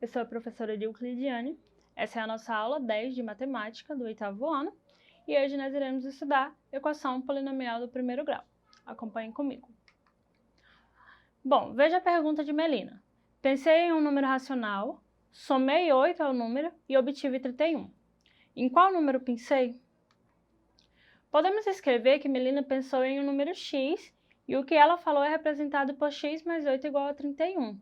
eu sou a professora Euclidiane. Essa é a nossa aula 10 de matemática do 8º ano e hoje nós iremos estudar equação polinomial do primeiro grau. Acompanhem comigo. Bom, veja a pergunta de Melina. Pensei em um número racional, somei 8 ao número e obtive 31. Em qual número pensei? Podemos escrever que Melina pensou em um número x e o que ela falou é representado por x mais 8 igual a 31.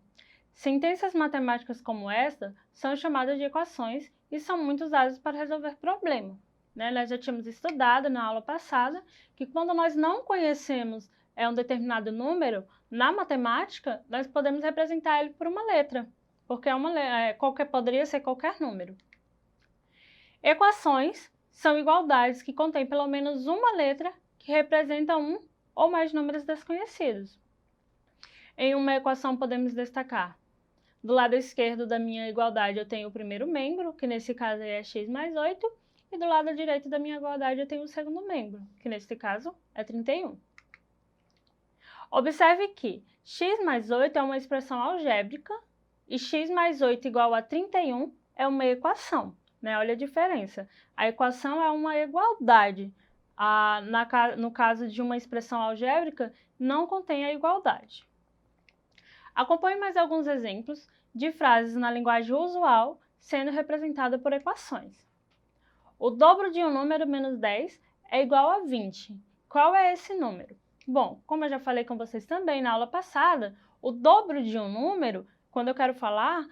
Sentenças matemáticas como esta são chamadas de equações e são muito usadas para resolver problemas. Nós já tínhamos estudado na aula passada que quando nós não conhecemos um determinado número, na matemática, nós podemos representar ele por uma letra, porque poderia ser qualquer número. Equações são igualdades que contêm pelo menos uma letra que representa um ou mais números desconhecidos. Em uma equação podemos destacar: do lado esquerdo da minha igualdade eu tenho o primeiro membro, que nesse caso é x mais 8, e do lado direito da minha igualdade eu tenho o segundo membro, que nesse caso é 31. Observe que x mais 8 é uma expressão algébrica e x mais 8 igual a 31 é uma equação. Olha a diferença. A equação é uma igualdade. No caso de uma expressão algébrica, não contém a igualdade. Acompanhe mais alguns exemplos de frases na linguagem usual sendo representada por equações. O dobro de um número menos 10 é igual a 20. Qual é esse número? Bom, como eu já falei com vocês também na aula passada, o dobro de um número, quando eu quero falar,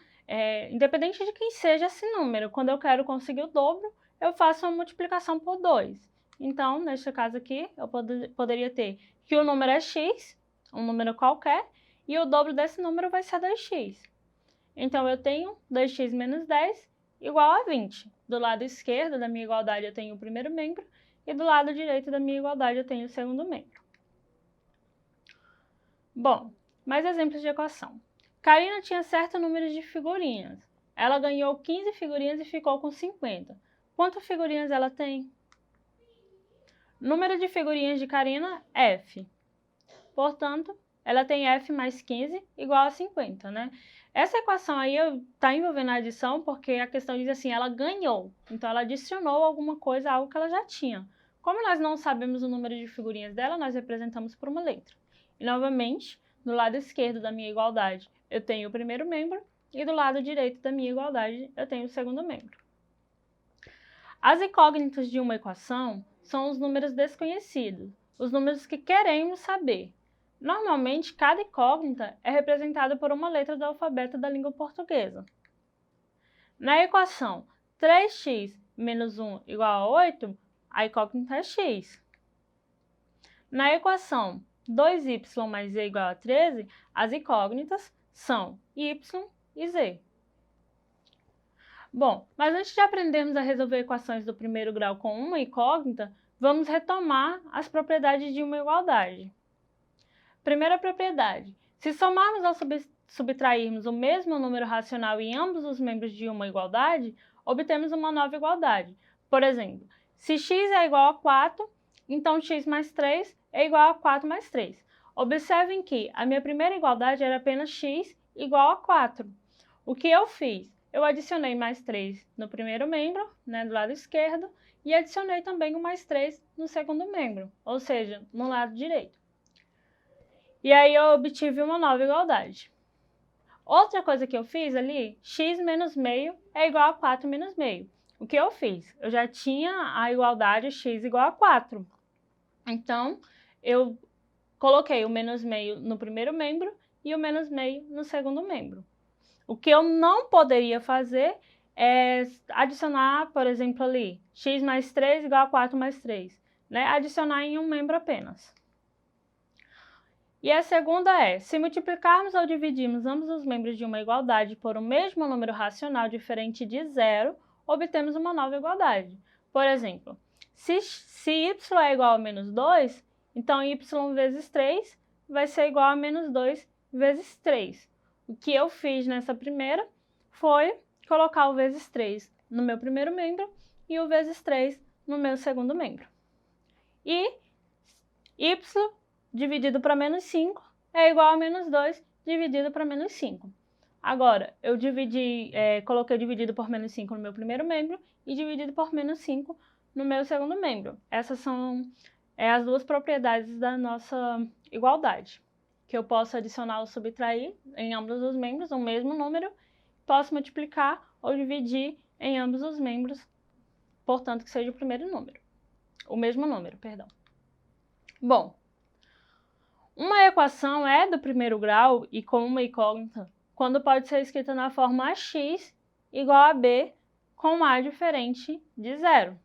independente de quem seja esse número, quando eu quero conseguir o dobro, eu faço uma multiplicação por 2. Então, neste caso aqui, eu poderia ter que o número é x, um número qualquer, e o dobro desse número vai ser 2x. Então, eu tenho 2x menos 10 igual a 20. Do lado esquerdo da minha igualdade eu tenho o primeiro membro, e do lado direito da minha igualdade eu tenho o segundo membro. Bom, mais exemplos de equação. Karina tinha certo número de figurinhas. Ela ganhou 15 figurinhas e ficou com 50. Quantas figurinhas ela tem? Número de figurinhas de Karina, f. Portanto, ela tem f mais 15 igual a 50, Essa equação aí está envolvendo a adição porque a questão diz assim, ela ganhou. Então, ela adicionou alguma coisa, algo que ela já tinha. Como nós não sabemos o número de figurinhas dela, nós representamos por uma letra. E, novamente, no lado esquerdo da minha igualdade, eu tenho o primeiro membro, e do lado direito da minha igualdade, eu tenho o segundo membro. As incógnitas de uma equação são os números desconhecidos, os números que queremos saber. Normalmente, cada incógnita é representada por uma letra do alfabeto da língua portuguesa. Na equação 3x menos 1 igual a 8, a incógnita é x. Na equação 2y mais z igual a 13, as incógnitas são y e z. Bom, mas antes de aprendermos a resolver equações do primeiro grau com uma incógnita, vamos retomar as propriedades de uma igualdade. Primeira propriedade: se somarmos ou subtrairmos o mesmo número racional em ambos os membros de uma igualdade, obtemos uma nova igualdade. Por exemplo, se x é igual a 4, então x mais 3 é igual a 4 mais 3. Observem que a minha primeira igualdade era apenas x igual a 4. O que eu fiz? Eu adicionei mais 3 no primeiro membro, do lado esquerdo, e adicionei também o mais 3 no segundo membro, ou seja, no lado direito. E aí eu obtive uma nova igualdade. Outra coisa que eu fiz ali, x menos meio é igual a 4 menos meio. O que eu fiz? Eu já tinha a igualdade x igual a 4. Então, eu coloquei o menos meio no primeiro membro e o menos meio no segundo membro. O que eu não poderia fazer é adicionar, por exemplo, ali, x mais 3 igual a 4 mais 3. Adicionar em um membro apenas. E a segunda é, se multiplicarmos ou dividirmos ambos os membros de uma igualdade por um mesmo número racional diferente de zero, obtemos uma nova igualdade. Por exemplo, se y é igual a menos 2, então y vezes 3 vai ser igual a menos 2 vezes 3. O que eu fiz nessa primeira foi colocar o vezes 3 no meu primeiro membro e o vezes 3 no meu segundo membro. E y dividido para menos 5 é igual a menos 2 dividido para menos 5. Agora, eu coloquei dividido por menos 5 no meu primeiro membro e dividido por menos 5 no meu segundo membro. Essas são as duas propriedades da nossa igualdade, que eu posso adicionar ou subtrair em ambos os membros o mesmo número, posso multiplicar ou dividir em ambos os membros, portanto que seja o mesmo número, perdão. Bom, uma equação é do primeiro grau e com uma incógnita quando pode ser escrita na forma x igual a b com a diferente de zero.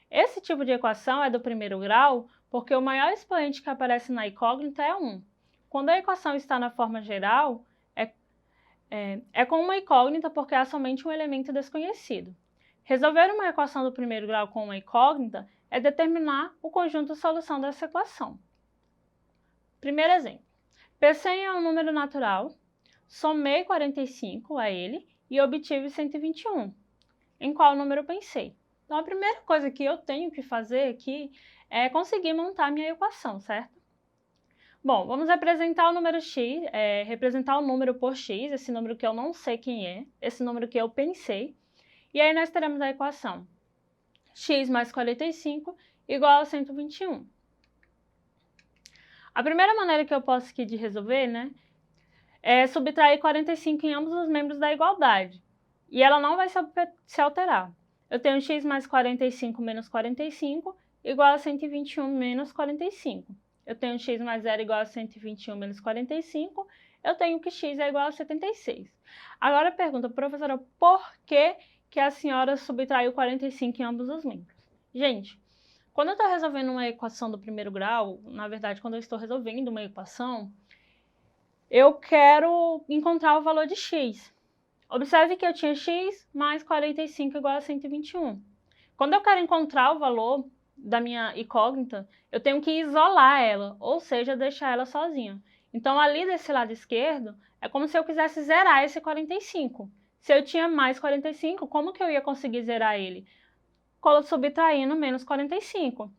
Esse tipo de equação é do primeiro grau porque o maior expoente que aparece na incógnita é 1. Quando a equação está na forma geral, é com uma incógnita porque há somente um elemento desconhecido. Resolver uma equação do primeiro grau com uma incógnita é determinar o conjunto de solução dessa equação. Primeiro exemplo. P100 é um número natural, somei 45 a ele e obtive 121. Em qual número pensei? Então, a primeira coisa que eu tenho que fazer aqui é conseguir montar minha equação, certo? Bom, vamos representar o número x, representar o número por x, esse número que eu não sei quem é, esse número que eu pensei. E aí nós teremos a equação x mais 45 igual a 121. A primeira maneira que eu posso aqui de resolver, né, é subtrair 45 em ambos os membros da igualdade. E ela não vai se alterar. Eu tenho x mais 45 menos 45 igual a 121 menos 45. Eu tenho x mais 0 igual a 121 menos 45. Eu tenho que x é igual a 76. Agora a pergunta, professora, por que a senhora subtraiu 45 em ambos os membros? Gente, quando eu estou resolvendo uma equação do primeiro grau, na verdade, quando eu estou resolvendo uma equação, eu quero encontrar o valor de x. Observe que eu tinha x mais 45 igual a 121. Quando eu quero encontrar o valor da minha incógnita, eu tenho que isolar ela, ou seja, deixar ela sozinha. Então, ali desse lado esquerdo, é como se eu quisesse zerar esse 45. Se eu tinha mais 45, como que eu ia conseguir zerar ele? Subtraindo menos 45.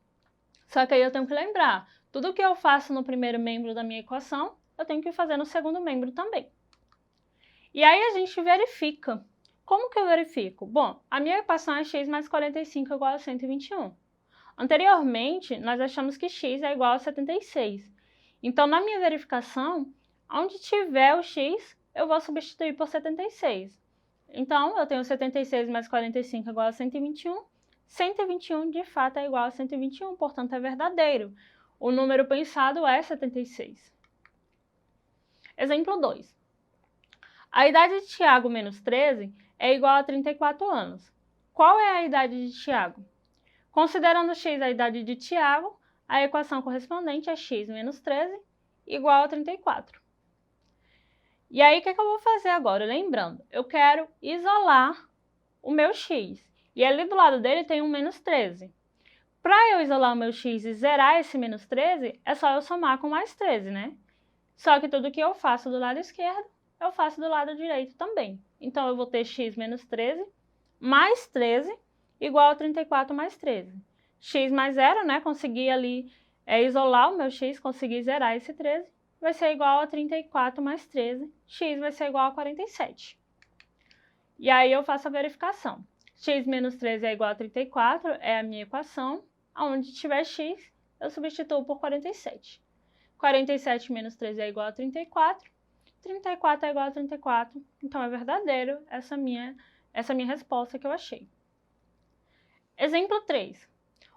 Só que aí eu tenho que lembrar, tudo que eu faço no primeiro membro da minha equação, eu tenho que fazer no segundo membro também. E aí a gente verifica. Como que eu verifico? Bom, a minha equação é x mais 45 igual a 121. Anteriormente, nós achamos que x é igual a 76. Então, na minha verificação, onde tiver o x, eu vou substituir por 76. Então, eu tenho 76 mais 45 igual a 121. 121, de fato, é igual a 121, portanto, é verdadeiro. O número pensado é 76. Exemplo 2. A idade de Tiago menos 13 é igual a 34 anos. Qual é a idade de Tiago? Considerando x a idade de Tiago, a equação correspondente é x menos 13 igual a 34. E aí, o que eu vou fazer agora? Lembrando, eu quero isolar o meu x. E ali do lado dele tem um menos 13. Para eu isolar o meu x e zerar esse menos 13, é só eu somar com mais 13, né? Só que tudo que eu faço do lado esquerdo, eu faço do lado direito também. Então, eu vou ter x menos 13 mais 13 igual a 34 mais 13. X mais 0, né? Consegui ali isolar o meu x, consegui zerar esse 13. Vai ser igual a 34 mais 13. X vai ser igual a 47. E aí eu faço a verificação. X menos 13 é igual a 34, é a minha equação. Onde tiver x, eu substituo por 47. 47 menos 13 é igual a 34. 34 é igual a 34. Então, é verdadeiro essa minha resposta que eu achei. Exemplo 3.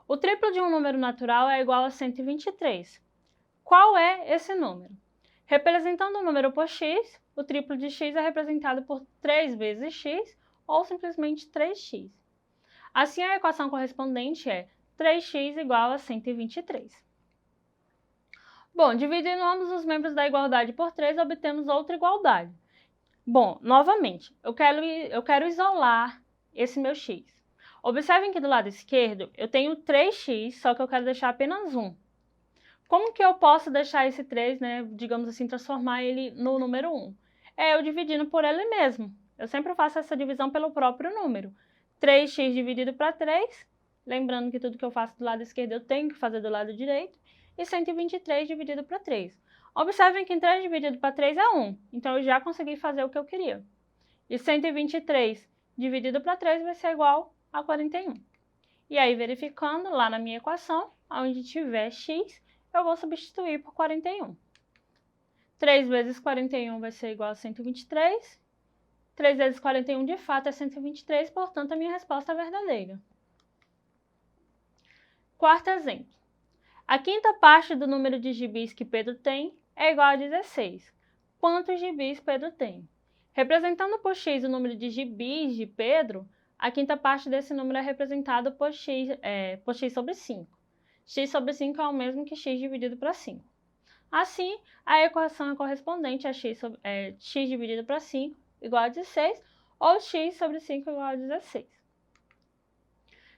O triplo de um número natural é igual a 123. Qual é esse número? Representando o número por x, o triplo de x é representado por 3 vezes x ou simplesmente 3x. Assim, a equação correspondente é 3x igual a 123. Bom, dividindo ambos os membros da igualdade por 3, obtemos outra igualdade. Bom, novamente, eu quero isolar esse meu x. Observem que do lado esquerdo eu tenho 3x, só que eu quero deixar apenas 1. Como que eu posso deixar esse 3, né, digamos assim, transformar ele no número 1? É eu dividindo por ele mesmo. Eu sempre faço essa divisão pelo próprio número. 3x dividido para 3, lembrando que tudo que eu faço do lado esquerdo eu tenho que fazer do lado direito, e 123 dividido para 3. Observem que 3 dividido para 3 é 1, então eu já consegui fazer o que eu queria. E 123 dividido para 3 vai ser igual a 41. E aí, verificando lá na minha equação, onde tiver x, eu vou substituir por 41. 3 vezes 41 vai ser igual a 123. 3 vezes 41 de fato é 123, portanto a minha resposta é verdadeira. Quarto exemplo. A quinta parte do número de gibis que Pedro tem é igual a 16. Quantos gibis Pedro tem? Representando por x o número de gibis de Pedro, a quinta parte desse número é representada por x sobre 5. X sobre 5 é o mesmo que x dividido para 5. Assim, a equação é correspondente a x dividido para 5 igual a 16, ou x sobre 5 igual a 16.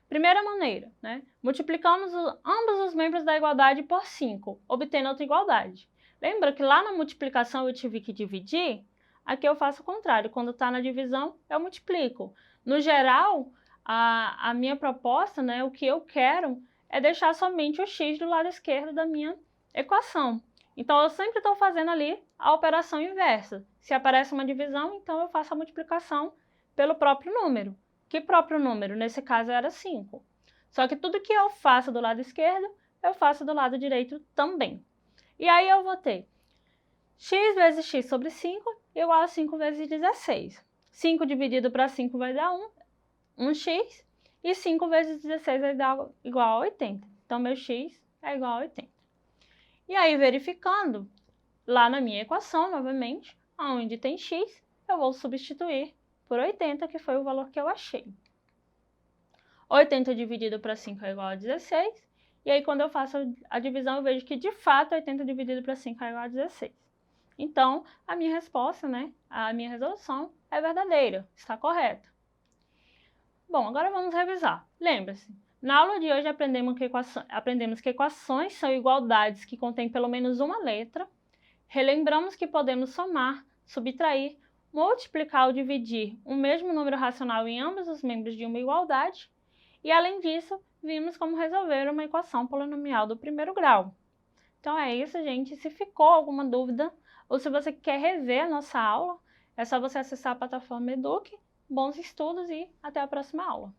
Primeira maneira, né? Multiplicamos ambos os membros da igualdade por 5, obtendo outra igualdade. Lembra que lá na multiplicação eu tive que dividir? Aqui eu faço o contrário, quando está na divisão eu multiplico. No geral, a minha proposta, né, o que eu quero é deixar somente o x do lado esquerdo da minha equação. Então, eu sempre estou fazendo ali a operação inversa. Se aparece uma divisão, então eu faço a multiplicação pelo próprio número. Que próprio número? Nesse caso era 5. Só que tudo que eu faço do lado esquerdo, eu faço do lado direito também. E aí eu vou ter x vezes x sobre 5 igual a 5 vezes 16. 5 dividido para 5 vai dar 1x, e 5 vezes 16 vai dar igual a 80. Então, meu x é igual a 80. E aí, verificando, lá na minha equação, novamente, onde tem x, eu vou substituir por 80, que foi o valor que eu achei. 80 dividido para 5 é igual a 16, e aí quando eu faço a divisão, eu vejo que, de fato, 80 dividido para 5 é igual a 16. Então, a minha resposta, né, a minha resolução é verdadeira, está correta. Bom, agora vamos revisar. Lembra-se, na aula de hoje aprendemos que equações são igualdades que contêm pelo menos uma letra. Relembramos que podemos somar, subtrair, multiplicar ou dividir o mesmo número racional em ambos os membros de uma igualdade. E, além disso, vimos como resolver uma equação polinomial do primeiro grau. Então é isso, gente. Se ficou alguma dúvida, ou se você quer rever a nossa aula, é só você acessar a plataforma Eduque. Bons estudos e até a próxima aula!